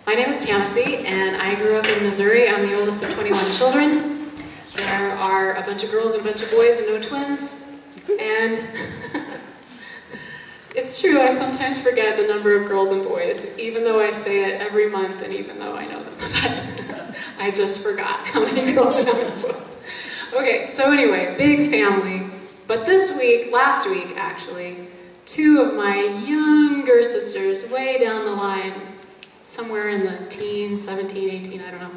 My name is Tamathy, and I grew up in Missouri. I'm the oldest of 21 children. There are a bunch of girls and a bunch of boys and no twins. And it's true, I sometimes forget the number of girls and boys, even though I say it every month and even though I know them. But I just forgot how many girls and how many boys. Okay, so anyway, big family. But this week, last week actually, two of my younger sisters, way down the line, somewhere in the teens, 17, 18, I don't know.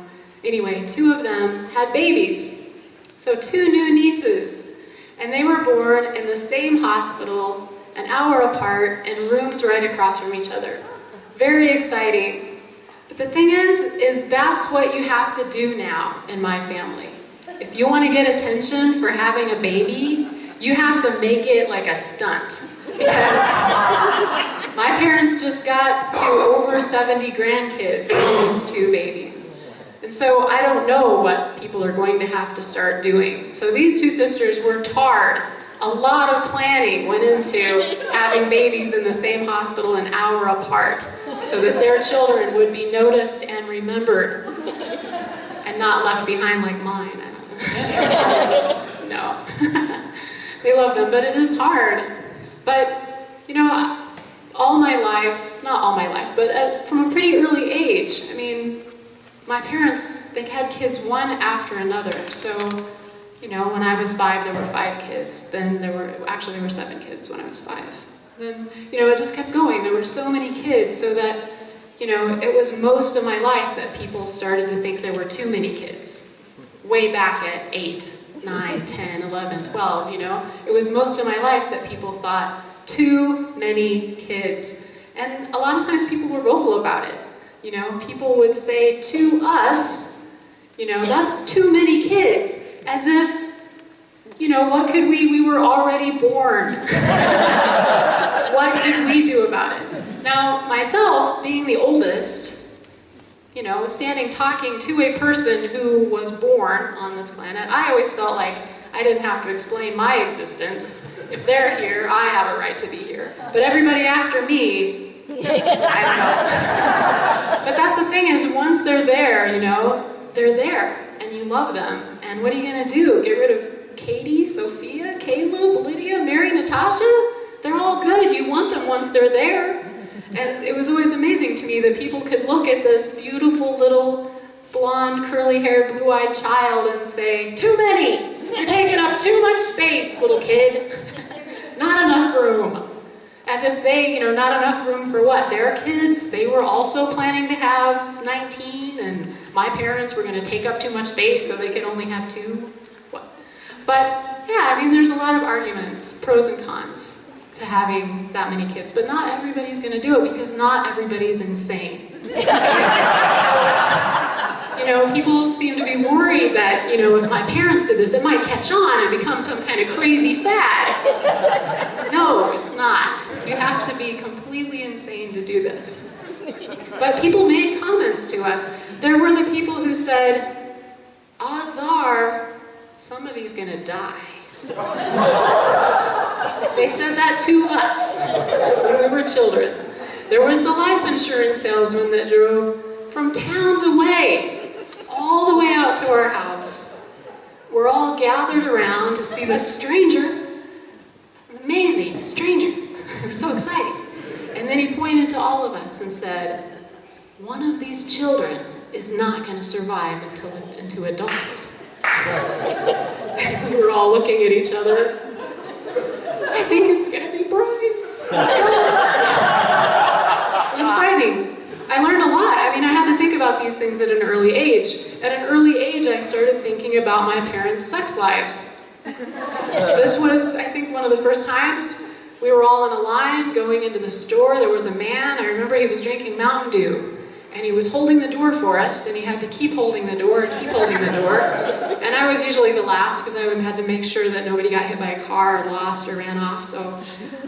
Anyway, two of them had babies. So two new nieces. And they were born in the same hospital, an hour apart, in rooms right across from each other. Very exciting. But the thing is that's what you have to do now in my family. If you want to get attention for having a baby, you have to make it like a stunt. Because my parents just got to over 70 grandkids from these two babies. And so I don't know what people are going to have to start doing. So these two sisters worked hard. A lot of planning went into having babies in the same hospital an hour apart so that their children would be noticed and remembered and not left behind like mine. No. They love them, but it is hard. But, you know, all my life, not all my life, but from a pretty early age, I mean, my parents, they had kids one after another. So, you know, when I was 5, there were 5 kids. Then there were 7 kids when I was 5. Then, you know, it just kept going. There were so many kids so that, you know, it was most of my life that people started to think there were too many kids. Way back at 8, 9, 10, 11, 12, you know. It was most of my life that people thought too many kids. And a lot of times people were vocal about it. You know, people would say to us, you know, that's too many kids, as if, you know, what could we were already born. What could we do about it? Now, myself, being the oldest, you know, standing talking to a person who was born on this planet, I always felt like I didn't have to explain my existence. If they're here, I have a right to be here. But everybody after me, I don't know. But that's the thing is, once they're there, you know, they're there, and you love them. And what are you gonna do? Get rid of Katie, Sophia, Caleb, Lydia, Mary, Natasha? They're all good. You want them once they're there. And it was always amazing to me that people could look at this beautiful little blonde, curly-haired, blue-eyed child and say, too many! You're taking up too much space, little kid. Not enough room. As if they, you know, not enough room for what? Their kids, they were also planning to have 19, and my parents were going to take up too much space so they could only have 2. What? But, yeah, I mean, there's a lot of arguments, pros and cons, to having that many kids, but not everybody's going to do it because not everybody's insane. So, you know, people seem to be worried that, you know, if my parents did this, it might catch on and become some kind of crazy fad. No, it's not. You have to be completely insane to do this. But people made comments to us. There were the people who said, odds are somebody's going to die. They said that to us when we were children. There was the life insurance salesman that drove from towns away, all the way out to our house. We're all gathered around to see this stranger, an amazing stranger. It was so exciting. And then he pointed to all of us and said, one of these children is not going to survive into adulthood. We were all looking at each other. I think it's going to be Brian. It was frightening. I learned a lot. I mean, I had to think about these things at an early age. At an early age, I started thinking about my parents' sex lives. This was, I think, one of the first times we were all in a line going into the store. There was a man. I remember he was drinking Mountain Dew. And he was holding the door for us, and he had to keep holding the door and keep holding the door. And I was usually the last because I had to make sure that nobody got hit by a car or lost or ran off. So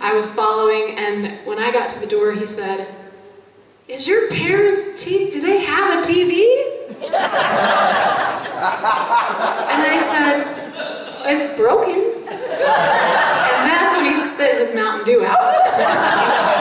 I was following, and when I got to the door, he said, is your parents' do they have a TV? And I said, it's broken. And that's when he spit his Mountain Dew out.